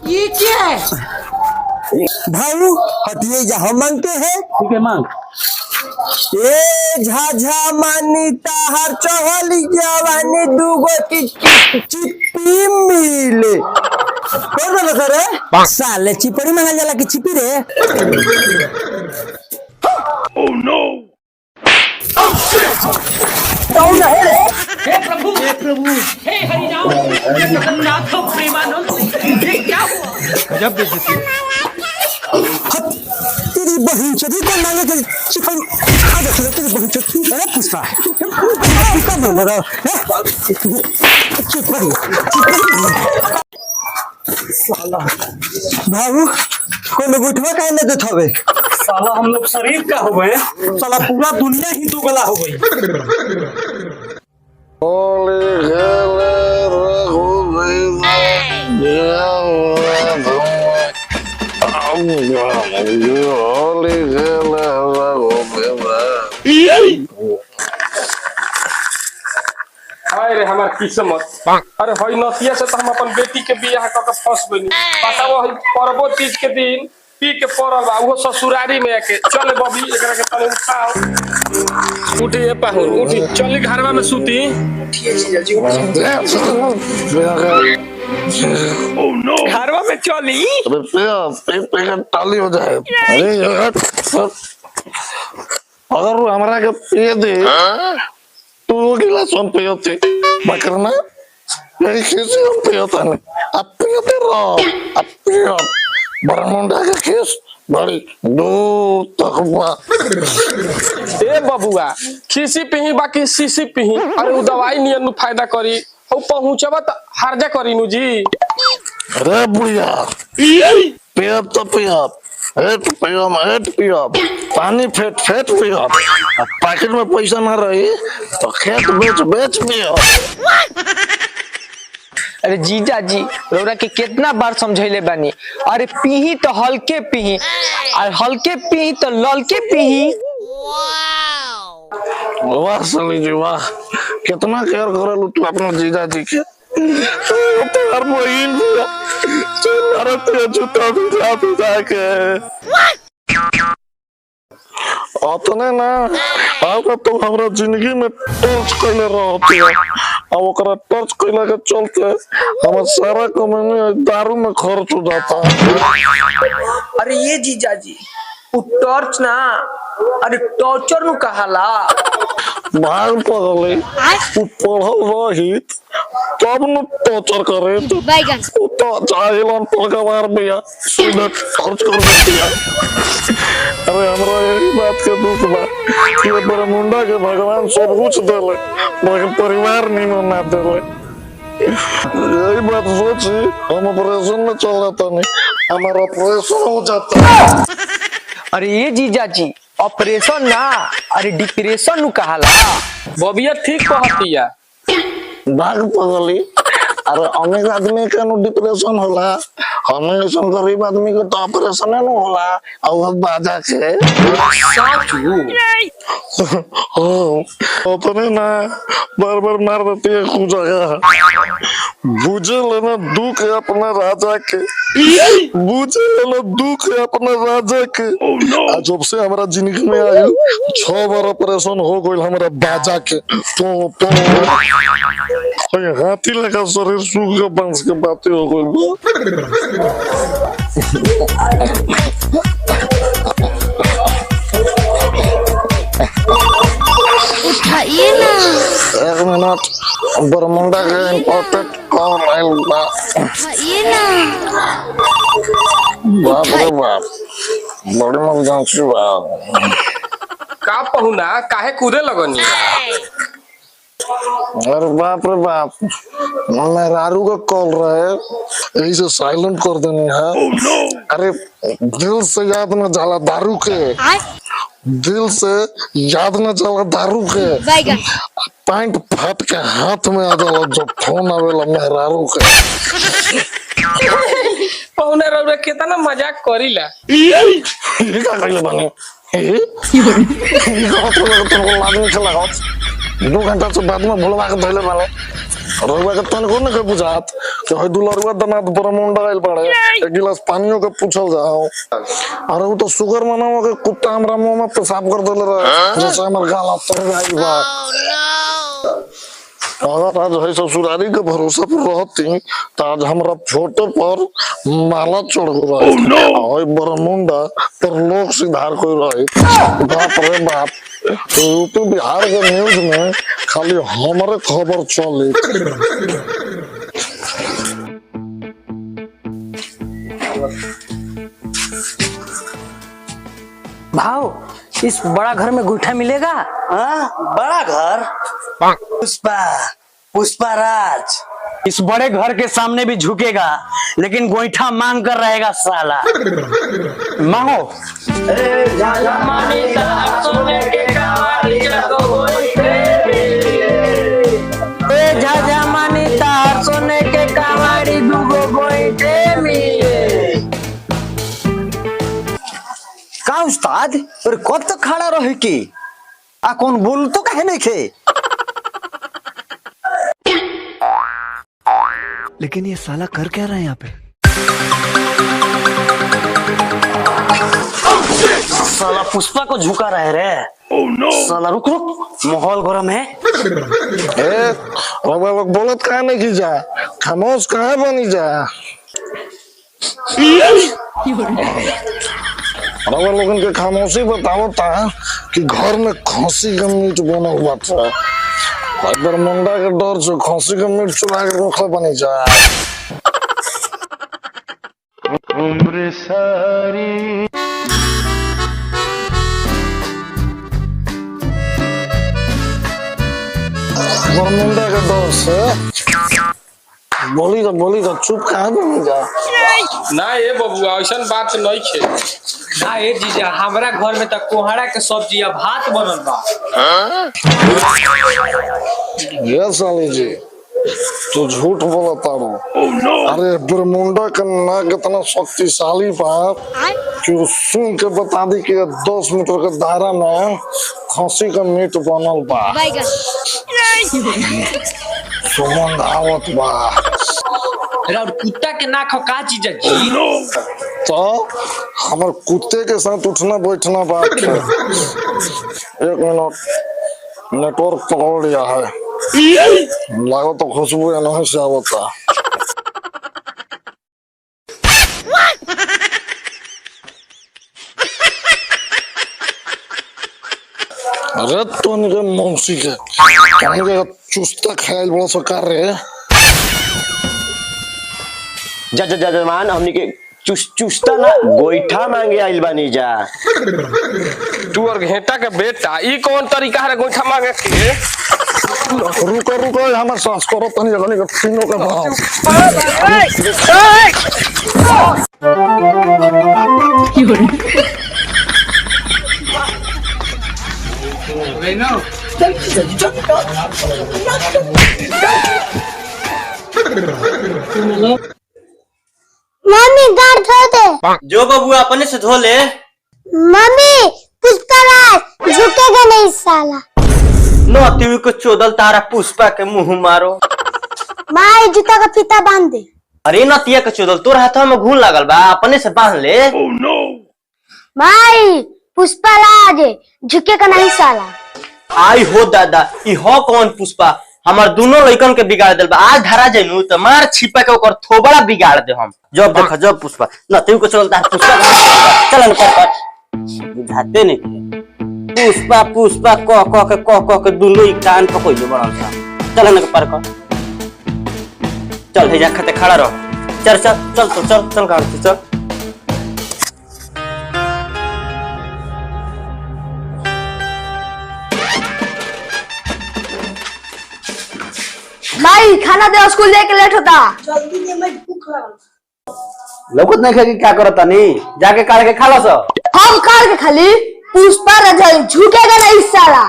ये क्या है भाऊ हटिए जहाँ मांगते हैं। ठीक है मांग। ए झाझा मानी ताहर चहली जवानी दूगो चिप्पी मिले कौन बोला सर साले चिपड़ी मांगा जाला कि चिपी रे। Oh no! हे प्रभु हे हरिनाम हे जगन्नाथ प्रेमानंद ये क्या हुआ जब बेइज्जती तेरी बहन चोदी को मांगे तेरी चिपड़ी आ जा तेरी बहन चोदी अरे पुष्पा पुष्पा बोल रहा चिपड़ी साला बाबू कोई बुठवा काहे न देत हवे। साला हम लोग शरीफ का हो गए, साला पूरा दुनिया ही दुगला हो गई। अरे हमार किस्मत अरे हई नसिया से तो हम अपन बेटी के बियाह क के फंस गइनी। पता वो पर्वो तीज के दिन पी के पड़ल बा वो ससुरारी में आके चल बबी एकरा के तले उठाओ उठी ए पाहुन उठी चली घरवा में सूती उठिए जी Oh no! घरवा में चली टाली हो जाए। अरे अगर हमारा के पिए दे तू गिलास हम पियोते बकरना मेरी खीसी हम पियोता नहीं अब पियोते रहो अब पियो बरमुंडा का केस बड़ी दूर तक बा। ए बबुआ खीसी पिही बाकी सीसी पिही अरे उ दवाई नियन फायदा करी हो पहुंचबा त हर्जा करी नु जी। अरे बुढ़िया पियो तो पियो हेट पियो पानी फेट पियो पैकेट में पैसा ना रही तो खेत बेच पियो। अरे जीजा जी रौरा के कितना बार समझैले बानी अरे पीही तो हल्के पीही और हल्के पीही तो ललके पीही। वाह सली जी वाह कितना केयर करल तू अपना जीजा जी के तो हर बहन भी जूता भी जाके अतने ना अब तो हमरा जिंदगी में टॉर्च कैले रहती है अब ओकरा टॉर्च कैला के चलते हमारा सारा कमाई दारू में खर्च हो जाता है। अरे ये जीजा जी वो टॉर्च ना अरे टॉर्चर नु कहाला भाग पगले तू पढ़ल रहित तब न टॉर्चर करे तो तो चाहिए पगवार भैया सीधा टॉर्च कर दिया। अरे हमरा यही बात के दुख बा कि बरमुंडा के भगवान सब कुछ देले मगर परिवार नहीं मना देले। यही बात सोची हम ऑपरेशन में चल जाता नहीं हमारा ऑपरेशन हो जाता। अरे ये जीजा जी ऑपरेशन ना अरे डिप्रेशन नु कहाला। बबिया ठीक कहतिया भाग पगली अरे अनेक आदमी के नु डिप्रेशन होला हमें ऐसा गरीब आदमी के तो ऑपरेशन न होला और बाजा के अपने ना बार बार मार देती है खूब जगह बुझे लेना दुख है अपना राजा के बुझे लेना दुख है अपना राजा के। जब से हमारा जिंदगी में आया 6 बार ऑपरेशन हो गई हमारा बाजा के तो हाथी लगा शरीर सूख के बांस के बातें हो गई। उठाइए ना 1 मिनट बरमुंडा के इम्पोर्टेंट कॉल आइल बा। उठाइए ना बाप रे बाप बड़ी मर्जेंसी बा। का पहुना काहे कूदे लगनी। अरे बाप रे बाप मैं रारू का कॉल रहे यही से साइलेंट कर देने है। अरे दिल से याद न जाला दारू के दिल से याद न जाला दारू के पैंट फाट के हाथ में आ जाला जब फोन आवेला मेहरारू के। पहुना रौरा कितना मजाक करीला ये का कइले बानी दो घंटा से बाद में भूलवा के धैले माने रहुआ के तन को न बुझात कि हई दुलरुआ दमाद पर मुंडा आइल पड़े एक गिलास पानियों के पूछल जाओ अरे वो तो शुगर मनावा के कुत्ता हमरा मुंह में पेशाब कर देले रहे जैसे हमर गाल तर आइल बा अगर आज है ससुरारी के भरोसा पर रहती तो आज हमरा फोटो पर माला चढ़ गई और बरमुंडा पर लोग सिधार कोई रहे बाप रे बाप तो यूपी बिहार के न्यूज में खाली हमारे खबर चले भाव इस बड़ा घर में गोईठा मिलेगा? बड़ा घर पुष्पा पुष्पा राज इस बड़े घर के सामने भी झुकेगा लेकिन गोईठा मांग कर रहेगा साला। मांगो। झाझा तार सोने के कावाड़ी दूगो गोईठे मिले। का उस्ताद और कब तक खड़ा रहे की आ कौन बोल तो कहे नहीं खे लेकिन ये साला कर क्या रहा है यहाँ पे? साला पुष्पा को झुका रहे रे। साला रुक रुक माहौल गरम है। लोग बोलत कहा नहीं की जा खामोश कहा बनी जा रवा लोगन के खामोशी बतावता कि घर में खसी का मीट बना हुआ था अगर मुंडा के डर से खसी का मीट चुरा के रखा बनी जा उम्र सारी मुंडा के डर से बोली का चुप कहा बनी जा ना ये बबुआ ऐसा बात नहीं खे ना ये जीजा हमारा घर में तक कोहड़ा के सब्जी या भात बनल बा। ये साली जी तू झूठ बोलता रो अरे ब्रह्मुंडा का नाक इतना शक्तिशाली बात कि वो सुन के बता दी कि 10 मीटर के दायरा में खसी का मीट बनल बा सुगंध आवत बा और कुत्ता के नाक हो का चीज जी तो हमारे कुत्ते के साथ उठना बैठना बात है। 1 मिनट नेटवर्क पकड़ लिया है लागो तो खुशबू या नहीं से आवता अरे तो निके मौसी के कहीं चुस्ता खायल बड़ा सरकार रे जजमान हमनी के चुस्ता ना गोईठा मांगे आइल बानी जा। तू और घेटा के बेटा ई कौन तरीका है गोईठा मांगे के? रुको हमारे सांस करो तनी जगह के तीनों के भाव मम्मी गाड़ धो दे। जो बबुआ अपने से धो ले। मम्मी पुष्पा राज झुकेगा नहीं साला। नो तीवी को चोदल तारा पुष्पा के मुंह मारो। माई जूता का फीता बांध दे। अरे नतिया के चोदल तोर हाथों में घून लागल बा अपने से बांध ले। माई पुष्पा राज झुकेगा नहीं साला। आई हो दादा ई हो कौन पुष्पा हमार दोनों लड़कन के बिगाड़ दिल बा आज धरा जाइनु तो मार छिपा के ओकर थोबड़ा बिगाड़ दे हम जब देखा जब पुष्पा नतियो को चलता पुष्पा चलन कर बुझाते नहीं पुष्पा पुष्पा क के दोनों ही कान पकइले बड़ल सा चलन के पर कर चल हे जा खते खड़ा रहो चल गाड़ी से चल माई खाना दे स्कूल जाके लेट होता। लोकत नहीं खाके क्या करता नहीं जाके काट के खा लो सो हम काट के खाली पुष्पा राज झुकेगा नहीं साला।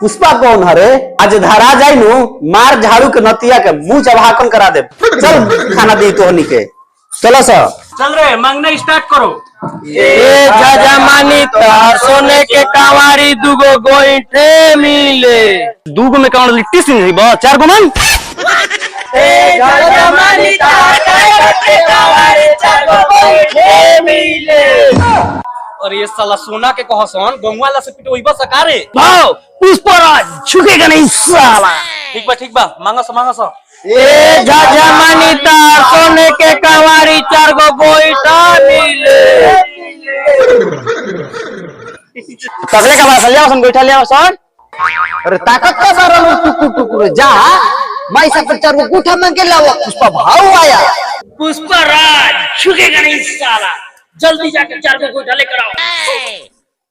पुष्पा कौन हरे आज धरा जाई नु मार झाड़ू के नतिया के मुंह चबाहकन करा दे चल खाना दी तो हनी के चलो सो चल रे मांगना स्टार्ट करो। ए झाझा मानी तार सोने के कावारी दुगो गोइठे मिले। दूगो में कौन लिट्टी सिंह बा 4 गो मन। ए झाझा मानी तार सोने के कावारी 4 गो गोइठे मिले। और ये साला सोना के कहसन गंगवा ला से पिटोई बस सकारे। भाव पुष्पराज झुकेगा नहीं साला। ठीक बा मांगस। ए झाझा मानी तार सोने के कावारी 4 गो गोइठा मिले। तगले का बात लिया सन गोइठा लिया सन। अरे ताकत का सारा टुकुर जा माई सब 4 गो गोइठा मांग के लाओ। पुष्पा भाव आया। पुष्पराज झुकेगा नहीं साला, जल्दी जाकर 4 गो गोइठा लेकर आओ।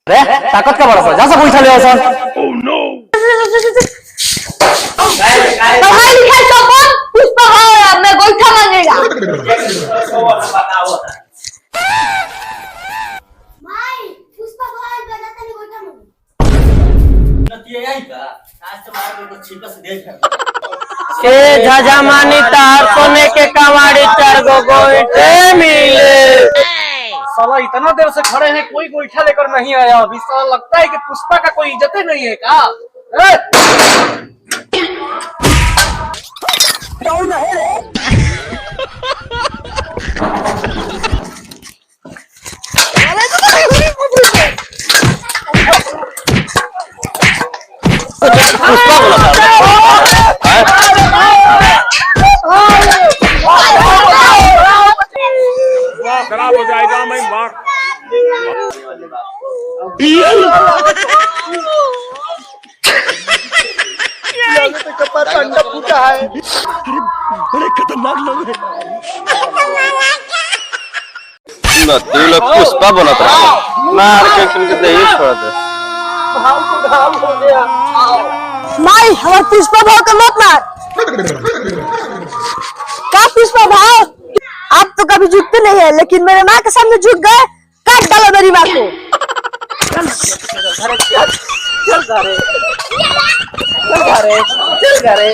अरे ताकत का बड़ा सा जा सब गोइठा लिया सन। Oh no! पढ़ाई लिखाई तो कौन पुष्पा है, मैं गोइठा मांगेगा। भाई पुष्पा भाई बताता नहीं गोइठा मांगेगा। नतिया आई का आज से मार को छिपा से देख। ए झाझा मानी तार सोने के कावारी 4 गो गोइठे मिले। साला इतना देर से खड़े हैं कोई गोइठा लेकर नहीं आया। अभी साला लगता है कि पुष्पा का कोई इज्जत ही नहीं है का। पुष्पा बोला खराब हो जाएगा मैं वाह। बड़े खतरनाक लोग हैं। तू लोग पुष्पा बोला था मार के दे छोड़ दे। माई हमारे पुष्पा भाव को मत मार। क्या पुष्पा भाव, आप तो कभी झुकते नहीं है, लेकिन मेरे माँ के सामने झुक गए। काट डालो मेरी माँ को। चल घरे।